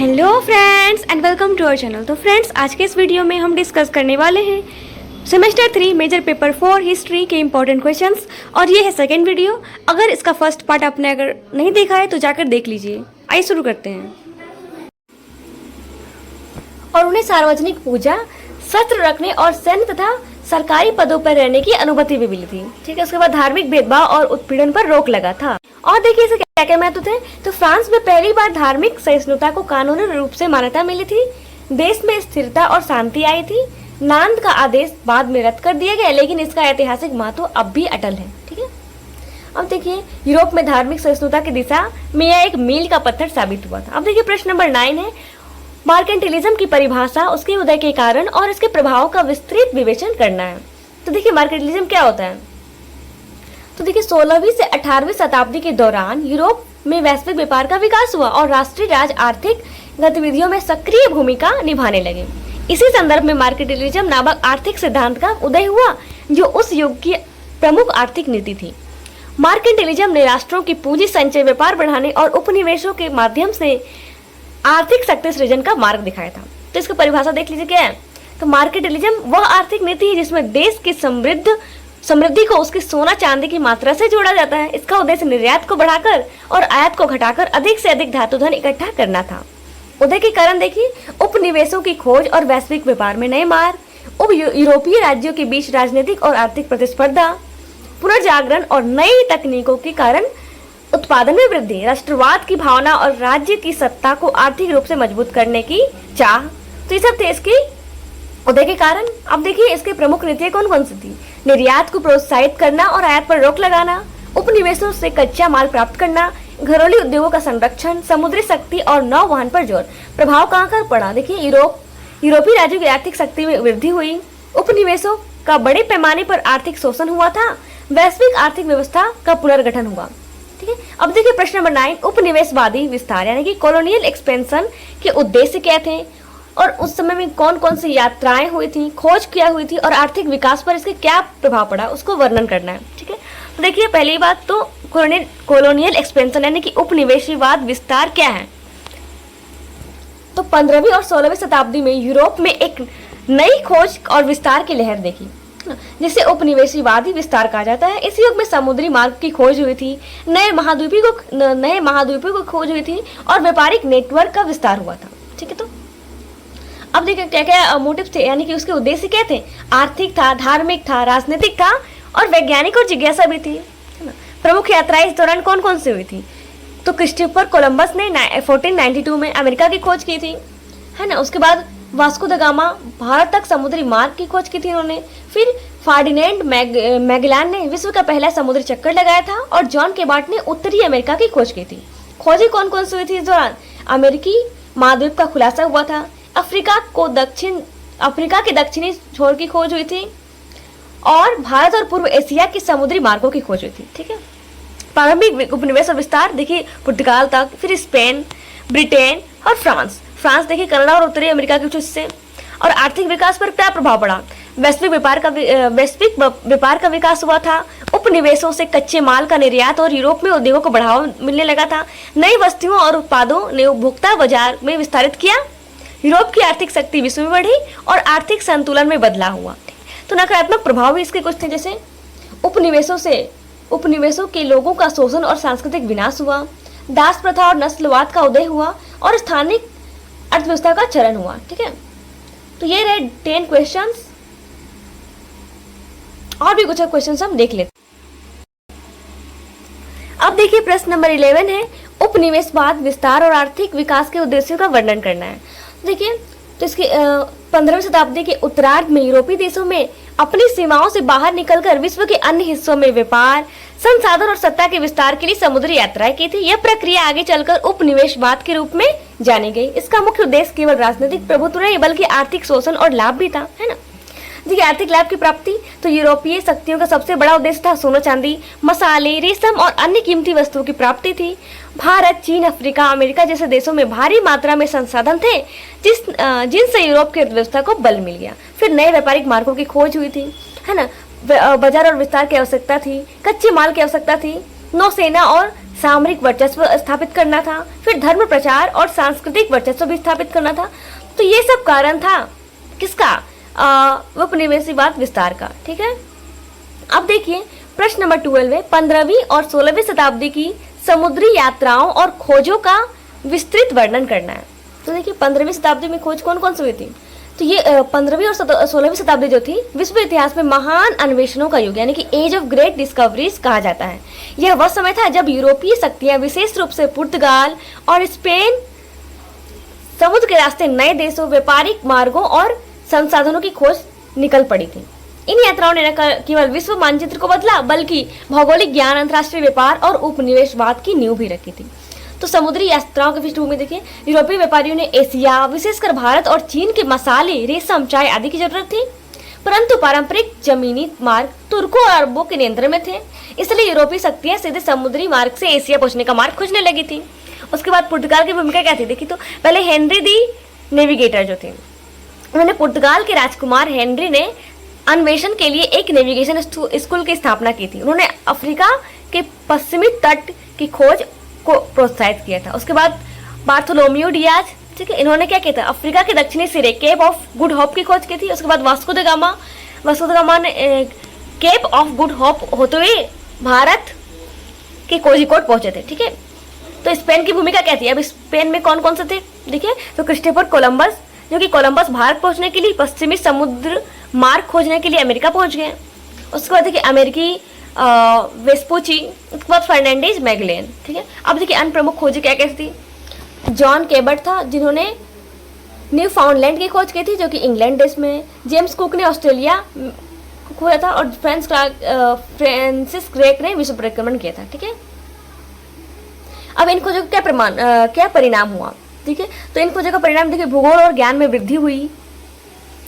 Hello friends and welcome to our channel. तो friends, आज के इस वीडियो में हम डिस्कस करने वाले हैं सेमेस्टर 3 मेजर पेपर 4 हिस्ट्री के इंपॉर्टेंट क्वेश्चंस और ये है सेकंड वीडियो। अगर इसका फर्स्ट पार्ट आपने अगर नहीं देखा है तो जाकर देख लीजिए। आइए शुरू करते हैं। और उन्हें सार्वजनिक पूजा, शस्त्र रखने और सैन्य तथा सरकारी पदों पर रहने की अनुमति भी मिली थी। ठीक है, उसके बाद धार्मिक भेदभाव और उत्पीड़न पर रोक लगा था। और देखिए इसे क्या क्या महत्व थे। तो फ्रांस में पहली बार धार्मिक सहिष्णुता को कानूनी रूप से मान्यता मिली थी। देश में स्थिरता और शांति आई थी। नांद का आदेश बाद में रद्द कर दिया गया, लेकिन इसका ऐतिहासिक महत्व अब भी अटल है। ठीक है, अब देखिए यूरोप में धार्मिक सहिष्णुता की दिशा में यह एक मील का पत्थर साबित हुआ था। अब देखिए प्रश्न नंबर 9 है, मार्केंटिलिज्म की परिभाषा, उसके उदय के कारण और इसके प्रभाव का विस्तृत विवेचन करना है। तो देखिए मार्केंटिलिज्म क्या होता है। तो देखिए 16वीं से 18वीं शताब्दी के दौरान यूरोप में वैश्विक व्यापार का विकास हुआ और राष्ट्रीय राज आर्थिक गतिविधियों में सक्रिय भूमिका निभाने लगे। इसी संदर्भ में मार्केंटिलिज्म नामक आर्थिक सिद्धांत का उदय हुआ, जो उस युग की प्रमुख आर्थिक नीति थी। मार्केंटिलिज्म ने राष्ट्रों की पूंजी संचय, व्यापार बढ़ाने और उपनिवेशों के माध्यम से आर्थिक शक्ति सृजन का मार्ग दिखाया था। तो इसकी परिभाषा देख लीजिए क्या है। तो मार्केंटिलिज्म वह आर्थिक नीति है जिसमें देश की समृद्धि को उसकी सोना चांदी की मात्रा से जोड़ा जाता है। इसका उद्देश्य निर्यात को बढ़ाकर और आयात को घटाकर अधिक से अधिक धातु धन इकट्ठा करना था। उदय के कारण देखिए उपनिवेशों की खोज और वैश्विक व्यापार में नए मार्ग, उप यूरोपीय राज्यों के बीच राजनीतिक और आर्थिक प्रतिस्पर्धा, पुनर्जागरण और नई तकनीकों के कारण उत्पादन में वृद्धि, राष्ट्रवाद की भावना और राज्य की सत्ता को आर्थिक रूप से मजबूत करने की चाह। तो ये सब थे इसके उदय के कारण। अब देखिए इसके प्रमुख नीतियां कौन कौन सी थी। निर्यात को प्रोत्साहित करना और आयात पर रोक लगाना, उपनिवेशों से कच्चा माल प्राप्त करना, घरेलू उद्योगों का संरक्षण, समुद्री शक्ति और नौवहन पर जोर। प्रभाव कहाँ कहाँ पड़ा। देखिए यूरोपीय राज्यों की आर्थिक शक्ति में वृद्धि हुई, उपनिवेशों का बड़े पैमाने पर आर्थिक शोषण हुआ था, वैश्विक आर्थिक व्यवस्था का पुनर्गठन हुआ। ठीक है, अब देखिए प्रश्न नंबर 9, उपनिवेशवादी विस्तार यानी कि कॉलोनियल एक्सपेंशन के उद्देश्य क्या थे और उस समय में कौन कौन सी यात्राएं हुई थी, खोज क्या हुई थी और आर्थिक विकास पर इसके क्या प्रभाव पड़ा, उसको वर्णन करना है। ठीक है, तो देखिए पहली बात तो कॉलोनियल एक्सपेंशन यानी कि उपनिवेशवाद विस्तार क्या है। तो 15वीं और 16वीं शताब्दी में यूरोप में एक नई खोज और विस्तार की लहर देखी, जिसे उपनिवेशवादी विस्तार कहा जाता है। इस युग में समुद्री मार्ग की खोज हुई थी, नए महाद्वीपों को खोज हुई थी और व्यापारिक नेटवर्क का विस्तार हुआ था। ठीक है, तो अब देखिए क्या क्या मोटिव थे यानी कि उसके उद्देश्य क्या थे। आर्थिक था, धार्मिक था, राजनीतिक था और वैज्ञानिक और जिज्ञासा भी थी, है ना। प्रमुख यात्राएं इस दौरान कौन कौन सी हुई थी। तो क्रिस्टोफर कोलंबस ने 1492 में अमेरिका की खोज की थी, है ना। उसके बाद वास्को द गामा भारत तक समुद्री मार्ग की खोज की थी उन्होंने। फिर फर्डिनेंड मैगेलन ने विश्व का पहला समुद्री चक्कर लगाया था और जॉन केबार्ट ने उत्तरी अमेरिका की खोज की थी। खोजें कौन कौन सी हुई थी इस दौरान। अमेरिकी महाद्वीप का खुलासा हुआ था, अफ्रीका के दक्षिणी छोर की खोज हुई थी और भारत और पूर्व एशिया की समुद्री मार्गों की खोज हुई थी। ठीक है, प्रारंभिक उपनिवेश और विस्तार देखिए पुर्तगाल तक, फिर स्पेन, ब्रिटेन और फ्रांस देखिए कनाडा और उत्तरी अमेरिका के कुछ हिस्से। और आर्थिक विकास पर क्या प्रभाव पड़ा। वैश्विक व्यापार का विकास हुआ था, उपनिवेशों से कच्चे माल का निर्यात और यूरोप में उद्योगों को बढ़ावा मिलने लगा था। नई वस्तुओं और उत्पादों ने उपभोक्ता बाजार में विस्तारित किया। यूरोप की आर्थिक शक्ति विश्व में बढ़ी और आर्थिक संतुलन में बदलाव हुआ। तो नकारात्मक प्रभाव भी इसके कुछ थे, जैसे उपनिवेशों के लोगों का शोषण और सांस्कृतिक विनाश हुआ, दास प्रथा और नस्लवाद का उदय हुआ और स्थानिक अर्थव्यवस्था का चरण हुआ। ठीक है, तो ये रहे 10 क्वेश्चंस। और भी कुछ क्वेश्चंस हम देख लेते। अब देखिए प्रश्न नंबर 11 है, उपनिवेशवाद विस्तार और आर्थिक विकास के उद्देश्यों का वर्णन करना है। देखिए तो इसके 15वीं शताब्दी के उत्तरार्ध में यूरोपीय देशों में अपनी सीमाओं से बाहर निकलकर विश्व के अन्य हिस्सों में व्यापार, संसाधन और सत्ता के विस्तार के लिए समुद्री यात्राएं की थी। यह प्रक्रिया आगे चलकर उपनिवेशवाद के रूप में जानी गई। इसका मुख्य उद्देश्य केवल राजनीतिक प्रभुत्व नहीं बल्कि आर्थिक शोषण और लाभ भी था, है ना। देखिए आर्थिक लाभ की प्राप्ति, तो यूरोपीय शक्तियों का सबसे बड़ा उद्देश्य था सोना चांदी, मसाले, रेशम और अन्य कीमती वस्तुओं की प्राप्ति थी। भारत, चीन, अफ्रीका, अमेरिका जैसे देशों में भारी मात्रा में संसाधन थे जिनसे यूरोप की अर्थव्यवस्था को बल मिल गया। फिर नए व्यापारिक मार्गों की खोज हुई थी, है ना। बाजार और विस्तार की आवश्यकता थी, कच्चे माल की आवश्यकता थी, नौसेना और सामरिक वर्चस्व स्थापित करना था, फिर धर्म प्रचार और सांस्कृतिक वर्चस्व भी स्थापित करना था। तो ये सब कारण था किसका, उपनिवेशवाद विस्तार का। ठीक है, अब देखिए प्रश्न नंबर 12 है, 15वीं और 16वीं शताब्दी की समुद्री यात्राओं और खोजों का विस्तृत वर्णन करना है। तो देखिए 15वीं शताब्दी में खोज कौन कौन सी हुई थी। तो ये 15वीं और 16वीं शताब्दी जो थी विश्व इतिहास में महान अन्वेषणों का युग यानी कि एज ऑफ ग्रेट डिस्कवरीज कहा जाता है। यह वह समय था जब यूरोपीय शक्तियां विशेष रूप से पुर्तगाल और स्पेन समुद्र के रास्ते नए देशों, व्यापारिक मार्गों और संसाधनों की खोज निकल पड़ी थी। इन यात्राओं ने न केवल विश्व मानचित्र को बदला बल्कि भौगोलिक ज्ञान, अंतर्राष्ट्रीय व्यापार और उपनिवेशवाद की नींव भी रखी थी। तो समुद्री यात्राओं की पृष्ठभूमि देखिए, यूरोपीय व्यापारियों ने एशिया, विशेषकर भारत और चीन के मसाले, रेशम, चाय आदि की जरूरत थी, परंतु पारंपरिक जमीनी मार्ग तुर्कों और अरबों के नियंत्रण में थे, इसलिए यूरोपीय शक्तियां सीधे समुद्री मार्ग से एशिया पहुंचने का मार्ग खोजने लगी थी। उसके बाद पुर्तगाल की भूमिका क्या थी देखिए, तो पहले हेनरी दी नेविगेटर जो थे, उन्होंने पुर्तगाल के राजकुमार हेनरी ने अन्वेषण के लिए एक नेविगेशन स्कूल की स्थापना की थी। उन्होंने अफ्रीका के पश्चिमी तट की खोज को प्रोत्साहित किया था। उसके बाद बार्थोलोम्यू डियाज, ठीक है, इन्होंने क्या किया था, अफ्रीका के दक्षिणी सिरे केप ऑफ गुड होप की खोज की थी। उसके बाद वास्को द गामा ने केप ऑफ गुड होप होते हुए भारत के कोझिकोड पहुंचे थे। ठीक है, तो स्पेन की भूमिका क्या थी। अब स्पेन में कौन कौन से थे देखिए, तो क्रिस्टोफर कोलंबस, जो कि कोलंबस भारत पहुंचने के लिए पश्चिमी समुद्र मार्ग खोजने के लिए अमेरिका पहुंच गए। उसके बाद देखिए अमेरिकी वेस्पुची, उसके बाद फर्नांडीज मैगलेन। ठीक है, अब देखिए अन्य प्रमुख खोजी क्या कैसी थी। जॉन केबर्ट था जिन्होंने न्यू फाउंडलैंड की खोज की थी जो कि इंग्लैंड देश में। जेम्स कुक ने ऑस्ट्रेलिया खोजा था और फ्रांसिस क्रेक ने विश्व परिक्रमण किया था। ठीक है, अब इन खोजों का क्या परिणाम हुआ। ठीक है, तो इन खोजों का परिणाम देखिए, भूगोल और ज्ञान में वृद्धि हुई,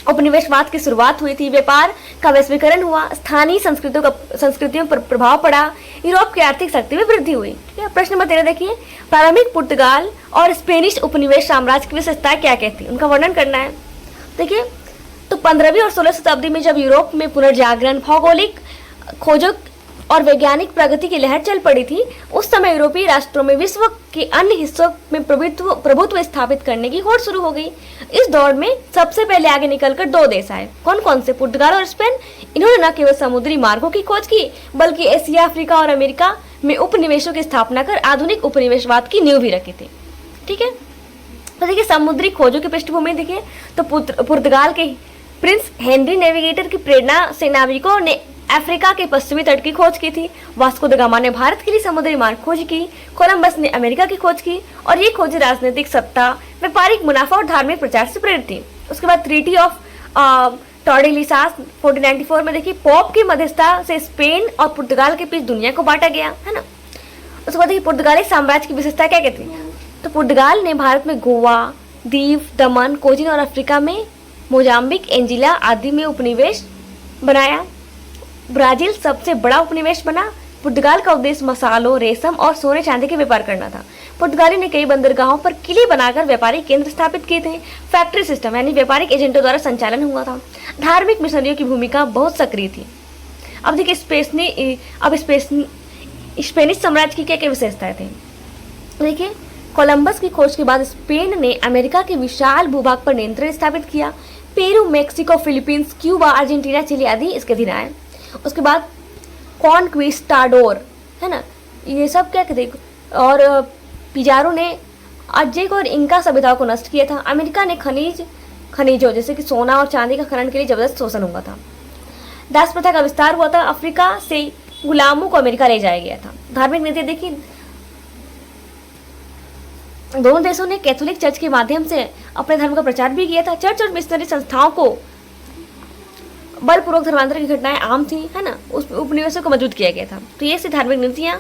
उपनिवेशवाद की शुरुआत हुई थी, व्यापार का वैश्वीकरण हुआ, स्थानीय संस्कृतियों पर प्रभाव पड़ा, यूरोप की आर्थिक शक्ति में वृद्धि हुई। ठीक है, प्रश्न नंबर 13 देखिए, प्रारंभिक पुर्तगाल और स्पेनिश उपनिवेश साम्राज्य की विशेषताएं क्या क्या थी, उनका वर्णन करना है। देखिए, तो 15वीं और 16वीं शताब्दी में जब यूरोप में पुनर्जागरण, भौगोलिक खोजों और वैज्ञानिक प्रगति की लहर चल पड़ी थी, उस समय यूरोपीय राष्ट्रों में विश्व के अन्य हिस्सों में प्रभुत्व स्थापित करने की होड़ शुरू हो गई। इस दौर में सबसे पहले आगे निकलकर दो देश आए, कौन कौन से, पुर्तगाल और स्पेन। इन्होंने न केवल समुद्री मार्गों की खोज की बल्कि एशिया, अफ्रीका और अमेरिका में उपनिवेशों की स्थापना कर आधुनिक उपनिवेशवाद की नींव भी रखी थी। ठीक है, तो देखिए समुद्री खोजों की पृष्ठभूमि देखिए, तो पुर्तगाल के प्रिंस हेनरी नेविगेटर की प्रेरणा से नाविकों ने अफ्रीका के पश्चिमी तट की खोज की थी। वास्को द गामा ने भारत के लिए समुद्री मार्ग खोज की, कोलंबस ने अमेरिका की खोज की और ये खोज राजनीतिक सत्ता, व्यापारिक मुनाफा और धार्मिक प्रचार से प्रेरित थी। उसके बाद ट्रीटी ऑफ टॉर्डेलिसास 1494 में देखिए, पोप की मध्यस्थता से स्पेन और पुर्तगाल के बीच दुनिया को बांटा गया, है ना। उसके बाद देखिए पुर्तगाली साम्राज्य की विशेषता क्या कहती है, तो पुर्तगाल ने भारत में गोवा, दीव, दमन, कोचिन और अफ्रीका में मोजाम्बिक, एंजिला आदि में उपनिवेश बनाया। ब्राजील सबसे बड़ा उपनिवेश बना। पुर्तगाल का उद्देश्य मसालों, रेशम और सोने चांदी के व्यापार करना था। पुर्तगाली ने कई बंदरगाहों पर किले बनाकर व्यापारिक केंद्र स्थापित किए थे। फैक्ट्री सिस्टम यानी व्यापारिक एजेंटों द्वारा संचालन हुआ था। धार्मिक मिशनरियों की भूमिका बहुत सक्रिय थी। अब देखिए स्पेनिश साम्राज्य की क्या क्या विशेषताएं थी। देखिए, कोलंबस की खोज के बाद स्पेन ने अमेरिका के विशाल भूभाग पर नियंत्रण स्थापित किया। Peru, Mexico, Philippines, Cuba, Argentina, Chile आदि इसके अधीन आए। उसके बाद कॉन्क्विस्टाडोर, है ना, ये सब क्या कहते, और पिजारो ने अज़्टेक और इंका सभ्यताओं को नष्ट किया था। अमेरिका ने खनिजों जैसे कि सोना और चांदी का खनन के लिए जबरदस्त शोषण हुआ था। दास प्रथा का विस्तार हुआ था। अफ्रीका से गुलामों को अमेरिका ले जाया गया था। धार्मिक नीति देखिए, दोनों देशों ने कैथोलिक चर्च के माध्यम से अपने धर्म का प्रचार भी किया था। चर्च और मिशनरी संस्थाओं को बलपूर्वक धर्मांतर की घटनाएं आम थी, है ना, उस उपनिवेशों को मजबूत किया गया था। तो ये सी धार्मिक नीतियाँ।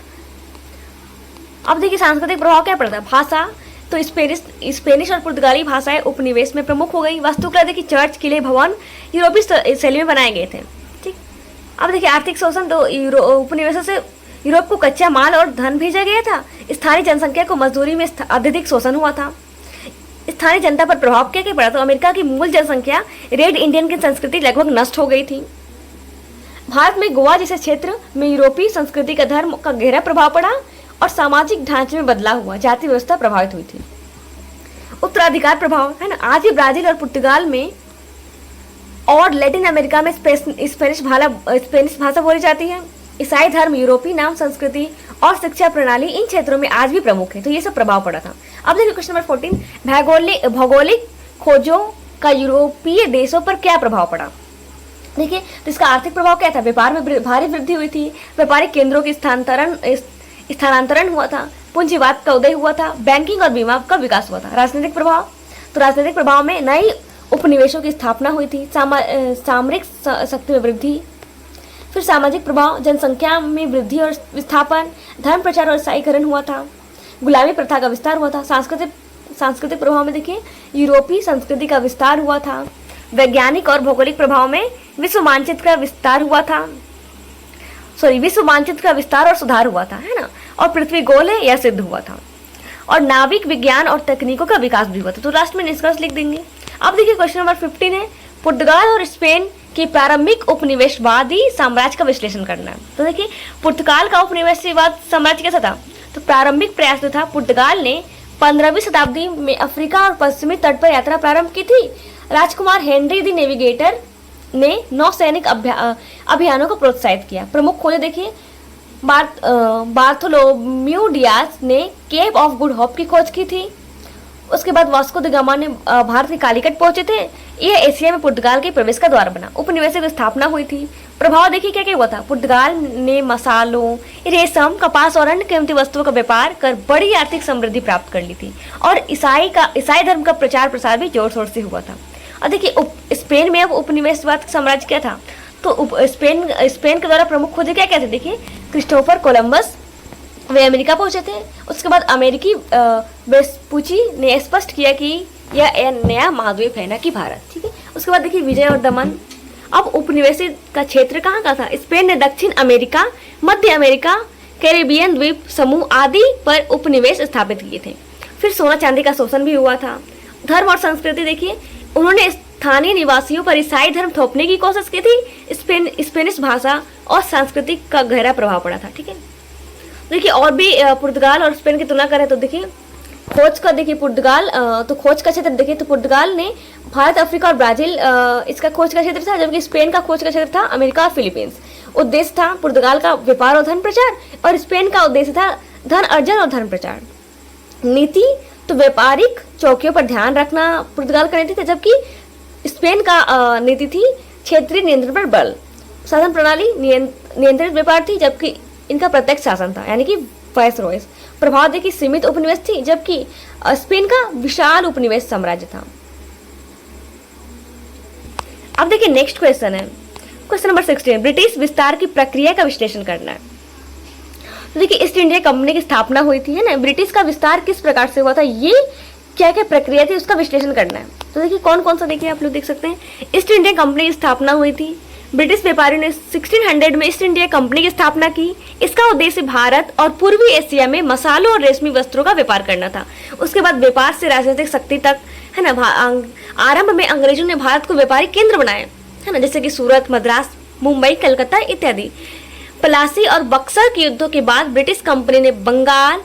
अब देखिए सांस्कृतिक प्रभाव क्या पड़ता है। भाषा, तो स्पेनिश और पुर्तगाली भाषाएं उपनिवेश में प्रमुख हो गई। वास्तुकला देखिए, चर्च, किले, भवन यूरोपीय शैली में बनाए गए थे। ठीक, अब देखिए आर्थिक शोषण, तो उपनिवेशों से यूरोप को कच्चा माल और धन भेजा गया था। स्थानीय जनसंख्या को मजदूरी में अत्यधिक शोषण हुआ था। स्थानीय जनता पर प्रभाव क्या क्या पड़ा, तो अमेरिका की मूल जनसंख्या, रेड इंडियन की संस्कृति लगभग नष्ट हो गई थी। भारत में गोवा जैसे क्षेत्र में यूरोपीय संस्कृति का धर्म का गहरा प्रभाव पड़ा और सामाजिक ढांचे में बदलाव हुआ, जाति व्यवस्था प्रभावित हुई थी। उत्तराधिकार प्रभाव है ना, आज भी ब्राजील और पुर्तगाल में और लैटिन अमेरिका में स्पेनिश भाषा बोली जाती है। ईसाई धर्म, यूरोपीय नाम संस्कृति और शिक्षा प्रणाली इन क्षेत्रों में आज भी प्रमुख है। तो ये सब प्रभाव पड़ा था। अब देखिए क्वेश्चन नंबर 14, भौगोलिक खोजों का यूरोपीय देशों पर क्या प्रभाव पड़ा। देखिए तो इसका आर्थिक प्रभाव क्या था, व्यापार में भारी वृद्धि हुई थी, व्यापारिक केंद्रों की स्थानांतरण हुआ था, पूंजीवाद का उदय हुआ था, बैंकिंग और बीमा का विकास हुआ था। राजनीतिक प्रभाव, तो राजनीतिक प्रभाव में नई उपनिवेशों की स्थापना हुई थी, सामरिक शक्ति में वृद्धि। फिर सामाजिक प्रभाव, जनसंख्या में वृद्धि और विस्थापन, धर्म प्रचार और ईसाईकरण हुआ था, गुलामी प्रथा का विस्तार हुआ था। सांस्कृतिक प्रभाव में देखिए यूरोपीय संस्कृति का विस्तार हुआ था। वैज्ञानिक और भौगोलिक प्रभाव में विश्व मानचित्र का विस्तार और सुधार हुआ था, है ना, और पृथ्वी गोल है यह सिद्ध हुआ था। और नाविक विज्ञान और तकनीकों का विकास भी हुआ था। तो लास्ट में निष्कर्ष लिख देंगे। अब देखिए क्वेश्चन नंबर 15 है, पुर्तगाल और स्पेन के प्रारंभिक उपनिवेशवादी साम्राज्य का विश्लेषण करना है। तो देखिए पुर्तगाल का उपनिवेशवाद साम्राज्य कैसा था, तो प्रारंभिक प्रयास जो था, पुर्तगाल ने 15वीं शताब्दी में अफ्रीका और पश्चिमी तट पर यात्रा प्रारंभ की थी। राजकुमार हेनरी द नेविगेटर ने नौसैनिक अभियानों को प्रोत्साहित किया। प्रमुख खोजे देखिए, बार्थोलोम्यू डियाज ने केप ऑफ गुड होप की खोज की थी। उसके बाद वास्को द गामा ने भारत के कालीकट पहुंचे थे। यह एशिया में पुर्तगाल के प्रवेश का द्वार बना। उपनिवेश की स्थापना हुई थी। प्रभाव देखिए क्या क्या हुआ था, पुर्तगाल ने मसालों, रेशम, कपास और अन्य कीमती वस्तुओं का व्यापार कर बड़ी आर्थिक समृद्धि प्राप्त कर ली थी। और ईसाई धर्म का प्रचार प्रसार भी जोर शोर से हुआ था। और देखिए स्पेन में अब उपनिवेशवाद साम्राज्य क्या था, तो स्पेन के द्वारा प्रमुख खोजें क्या क्या थे, देखिए क्रिस्टोफर कोलंबस, वे अमेरिका पहुंचे थे। उसके बाद अमेरिकी वेस्पुची ने स्पष्ट किया कि यह नया महाद्वीप है, ना कि भारत, ठीक है। उसके बाद देखिए विजय और दमन। अब उपनिवेशित का क्षेत्र कहाँ का था, स्पेन ने दक्षिण अमेरिका, मध्य अमेरिका, कैरेबियन द्वीप समूह आदि पर उपनिवेश स्थापित किए थे। फिर सोना चांदी का शोषण भी हुआ था। धर्म और संस्कृति देखिए, उन्होंने स्थानीय निवासियों पर ईसाई धर्म थोपने की कोशिश की थी। स्पेनिश भाषा और संस्कृति का गहरा प्रभाव पड़ा था, ठीक है। देखिए और भी पुर्तगाल और स्पेन की तुलना करें तो देखिए खोज का, देखिए पुर्तगाल तो खोज का क्षेत्र देखिए तो पुर्तगाल ने भारत, अफ्रीका और ब्राजील इसका खोज का क्षेत्र था, जबकि स्पेन का खोज का क्षेत्र था अमेरिका और फिलीपींस। उद्देश्य था पुर्तगाल का व्यापार और धन प्रचार, और स्पेन का उद्देश्य था धन अर्जन और धर्म प्रचार। नीति तो व्यापारिक चौकियों पर ध्यान रखना पुर्तगाल का नीति था, जबकि स्पेन का नीति थी क्षेत्रीय नियंत्रण पर बल। शासन प्रणाली नियंत्रित व्यापार थी, जबकि इनका प्रत्यक्ष शासन था, यानी कि वायसरॉयस। प्रभाव देखिए सीमित उपनिवेश थी, जबकि स्पेन का विशाल उपनिवेश साम्राज्य था। अब देखिए नेक्स्ट क्वेश्चन है, क्वेश्चन नंबर 16, ब्रिटिश विस्तार की प्रक्रिया का विश्लेषण करना है। तो देखिए ईस्ट इंडिया कंपनी की स्थापना हुई थी, है ना, ब्रिटिश का विस्तार किस प्रकार से हुआ था, ये क्या क्या प्रक्रिया थी उसका विश्लेषण करना है। तो देखिए कौन कौन सा देखिए आप लोग देख सकते हैं। ईस्ट इंडिया कंपनी की स्थापना हुई थी। ब्रिटिश व्यापारियों ने 1600 में ईस्ट इंडिया कंपनी की स्थापना की। इसका उद्देश्य भारत और पूर्वी एशिया में मसालों और रेशमी वस्त्रों का व्यापार करना था। उसके बाद व्यापार से राजनीतिक शक्ति तक, है ना, आरंभ में अंग्रेजों ने भारत को व्यापारिक केंद्र बनाया, है ना, जैसे कि सूरत, मद्रास, मुंबई, कलकत्ता इत्यादि। प्लासी और बक्सर के युद्धों के बाद ब्रिटिश कंपनी ने बंगाल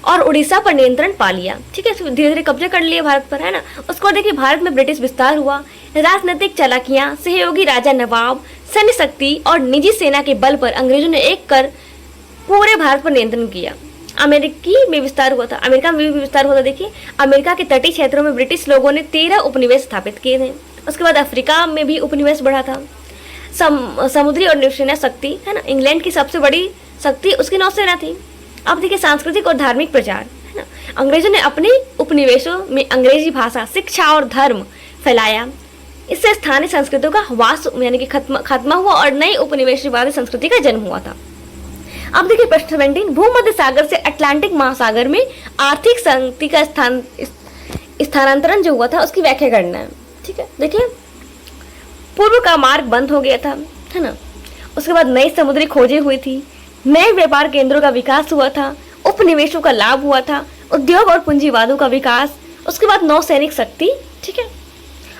और उड़ीसा पर नियंत्रण पा लिया, ठीक है, धीरे धीरे कब्जे कर लिए भारत पर, है ना। उसको देखिए भारत में ब्रिटिश विस्तार हुआ। राजनीतिक चालाकियां, सहयोगी राजा नवाब, सैन्य शक्ति और निजी सेना के बल पर अंग्रेजों ने एक कर पूरे भारत पर नियंत्रण किया। अमेरिका में भी विस्तार हुआ था। देखिए अमेरिका के तटीय क्षेत्रों में ब्रिटिश लोगों ने 13 उपनिवेश स्थापित किए थे। उसके बाद अफ्रीका में भी उपनिवेश बढ़ा था। समुद्री और नौसेना शक्ति, है ना, इंग्लैंड की सबसे बड़ी शक्ति उसकी नौसेना थी। अब देखिए सांस्कृतिक और धार्मिक प्रचार, है ना, अंग्रेजों ने अपने उपनिवेशों में अंग्रेजी भाषा, शिक्षा और धर्म फैलाया। इससे स्थानीय संस्कृतियों का वास यानी कि खत्म हुआ और नई उपनिवेशवादी संस्कृति का जन्म हुआ था। अब देखिए प्रश्न 17, भूमध्य सागर से अटलांटिक महासागर में आर्थिक शक्ति का स्थानांतरण जो हुआ था उसकी व्याख्या करना है, ठीक है। देखिए पूर्व का मार्ग बंद हो गया था, है ना। उसके बाद नई समुद्री खोजें हुई थी, नए व्यापार केंद्रों का विकास हुआ था, उपनिवेशों का लाभ हुआ था, उद्योग और पूंजीवादों का विकास, उसके बाद नौसैनिक शक्ति, ठीक है।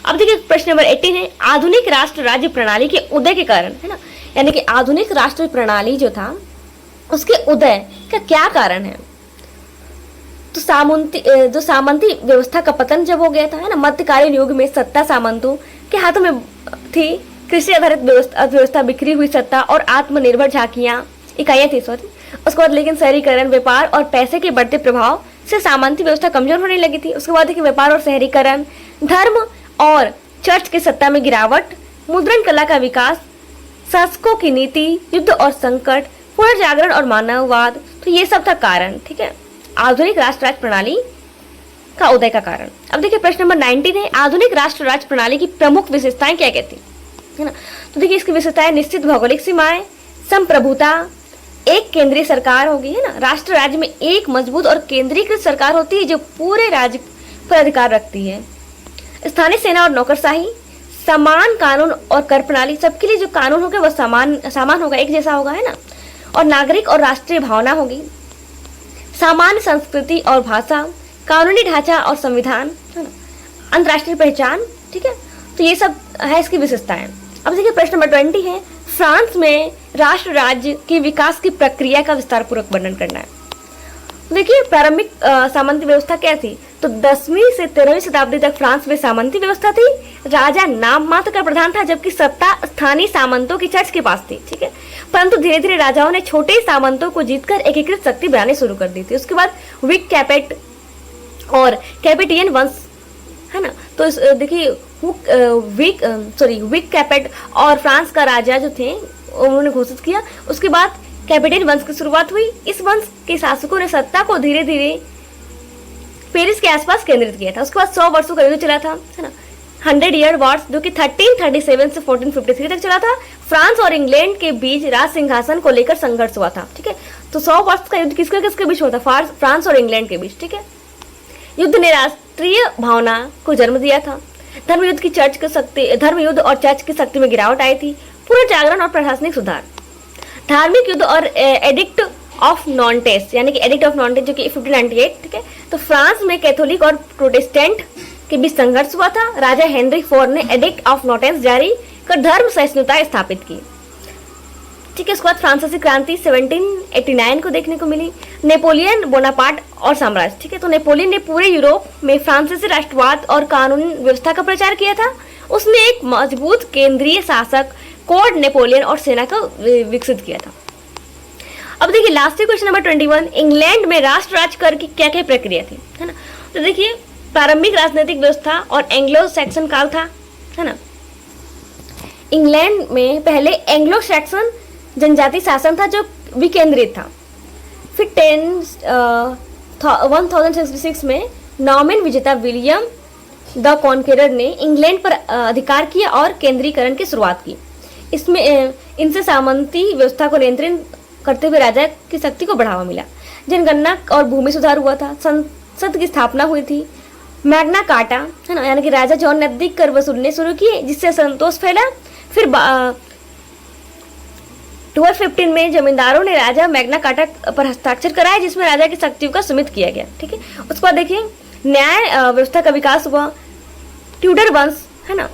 अब देखिए प्रश्न नंबर 18 है, आधुनिक राष्ट्र राज्य प्रणाली के उदय के कारण, है ना, यानी कि आधुनिक राष्ट्र प्रणाली जो था उसके उदय का क्या कारण है? तो जो सामंती व्यवस्था का पतन जब हो गया था, है ना, मध्यकालीन युग में सत्ता सामंतों के हाथों में थी, कृषि आधारित अर्थव्यवस्था, बिखरी हुई सत्ता और आत्मनिर्भर इकाइयां थी, सॉरी। उसके बाद लेकिन शहरीकरण, व्यापार और पैसे के बढ़ते प्रभाव से सामंती व्यवस्था कमजोर होने लगी थी। उसके बाद देखिए व्यापार और शहरीकरण, धर्म और चर्च की सत्ता में गिरावट, मुद्रण कला का विकास, शासकों की नीति, युद्ध और संकट, पुनर्जागरण और मानववाद, तो ये सब था कारण, ठीक है, आधुनिक राष्ट्र राज्य प्रणाली का उदय का कारण। अब देखिए प्रश्न नंबर 19 है, आधुनिक राष्ट्र राज्य प्रणाली की प्रमुख विशेषताएं क्या कहती है ना? तो देखिए इसकी विशेषताएं निश्चित भौगोलिक सीमाएं, संप्रभुता, एक केंद्रीय सरकार होगी, है ना, राष्ट्र राज्य में एक मजबूत और केंद्रीकृत सरकार होती है जो पूरे राज्य पर अधिकार रखती है, स्थानीय सेना और नौकरशाही, समान कानून और कर प्रणाली, सबके लिए जो कानून होगा वह समान होगा, एक जैसा होगा, है ना, और नागरिक और राष्ट्रीय भावना होगी, सामान्य संस्कृति और भाषा, कानूनी ढांचा और संविधान, है ना, अंतर्राष्ट्रीय पहचान, ठीक है, तो ये सब है इसकी विशेषताएं। अब देखिए प्रश्न नंबर 20 है, फ्रांस में राष्ट्र राज्य के विकास की प्रक्रिया का विस्तार पूर्वक वर्णन करना है। देखिए प्रारंभिक सामंती व्यवस्था क्या थी? तो 10वीं से 13वीं शताब्दी तक फ्रांस में सामंती व्यवस्था थी। राजा नाम मात्र का प्रधान था, जबकि सत्ता स्थानीय सामंतों की चर्च के पास थी, ठीक है। परंतु धीरे धीरे राजाओं ने छोटे सामंतों को जीतकर एकीकृत शक्ति बनानी शुरू कर दी थी। उसके बाद विक कैपेट और कैपेटियन वंश, है ना, तो देखिए विक कैपेट और फ्रांस का राजा जो थे उन्होंने घोषित किया। उसके बाद कैपेटियन वंश की शुरुआत हुई। इस वंश के शासकों ने सत्ता को धीरे धीरे पेरिस के आसपास केंद्रित किया था। उसके बाद 100 वर्षों का युद्ध चला था, है ना, 100 ईयर वॉर्स, जो कि 1337 से 1453 तक चला था। फ्रांस और इंग्लैंड के बीच राज सिंहासन को लेकर संघर्ष हुआ था, ठीक है। तो 100 वर्ष का युद्ध किसके किसके बीच हुआ था? फ्रांस और इंग्लैंड के बीच, ठीक है। युद्ध ने राष्ट्रीय भावना को जन्म दिया था। धर्म युद्ध और चर्च की शक्ति में गिरावट आई थी। पुनर्जागरण और प्रशासनिक सुधार, धार्मिक युद्ध और एडिक्ट ऑफ नॉन्टेस, यानी कि एडिक्ट ऑफ नॉन्टेस जो कि 1598, ठीक है। तो फ्रांस में कैथोलिक और प्रोटेस्टेंट के बीच संघर्ष हुआ था। राजा हेनरी IV ने एडिक्ट ऑफ नॉन्टेस जारी कर धर्म सहिष्णुता स्थापित की, ठीक है। उसके बाद फ्रांसीसी क्रांति 1789 को देखने को मिली। नेपोलियन बोनापार्ट और साम्राज्य, ठीक है। तो नेपोलियन ने पूरे यूरोप में फ्रांसीसी राष्ट्रवाद और कानून व्यवस्था का प्रचार किया था। उसने एक मजबूत केंद्रीय शासक कोड नेपोलियन और सेना को विकसित किया था। अब देखिए लास्ट क्वेश्चन नंबर 21, इंग्लैंड में राष्ट्र राज्य कर की क्या क्या प्रक्रिया थी, है ना। तो देखिए प्रारंभिक राजनीतिक व्यवस्था और एंग्लो सैक्सन काल था, है ना। इंग्लैंड में पहले एंग्लो सैक्सन जनजाति शासन था जो विकेंद्रित था। फिर 1066 में नॉर्मन विजेता विलियम द कॉन्करर ने इंग्लैंड पर अधिकार किया और केंद्रीकरण की शुरुआत की। इसमें इनसे सामंती व्यवस्था को नियंत्रित करते हुए राजा की शक्ति को बढ़ावा मिला। जनगणना और भूमि सुधार हुआ था। संसद की स्थापना हुई थी। मैग्ना कार्टा, है ना, यानी कि राजा जॉन ने अधिक कर वसूलने शुरू किए, जिससे संतोष फैला। फिर 1215 में जमींदारों ने राजा मैग्ना कार्टा पर हस्ताक्षर कराए, जिसमें राजा की शक्तियों का सीमित किया गया, ठीक है। उसके बाद देखिए न्याय व्यवस्था का विकास हुआ, ट्यूडर वंश, है ना।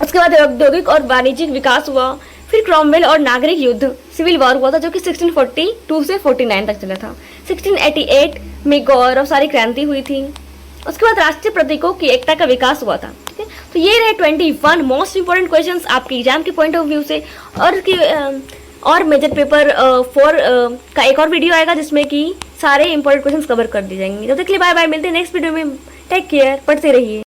उसके बाद औद्योगिक और वाणिज्यिक विकास हुआ। फिर क्रॉमवेल और नागरिक युद्ध, सिविल वॉर हुआ था, जो कि 1642 से 49 तक चला था। 1688 में गौरवशाली क्रांति हुई थी। उसके बाद राष्ट्रीय प्रतीकों की एकता का विकास हुआ था, ठीक है। तो ये रहे 21 मोस्ट इंपोर्टेंट क्वेश्चंस आपके एग्जाम के पॉइंट ऑफ व्यू से। और मेजर पेपर 4 का एक और वीडियो आएगा जिसमें कि सारे इंपॉर्टेंट क्वेश्चंस कवर कर दिए जाएंगे। तो देख लिए, बाय बाय, मिलते हैं नेक्स्ट वीडियो में। टेक केयर, पढ़ते रहिए।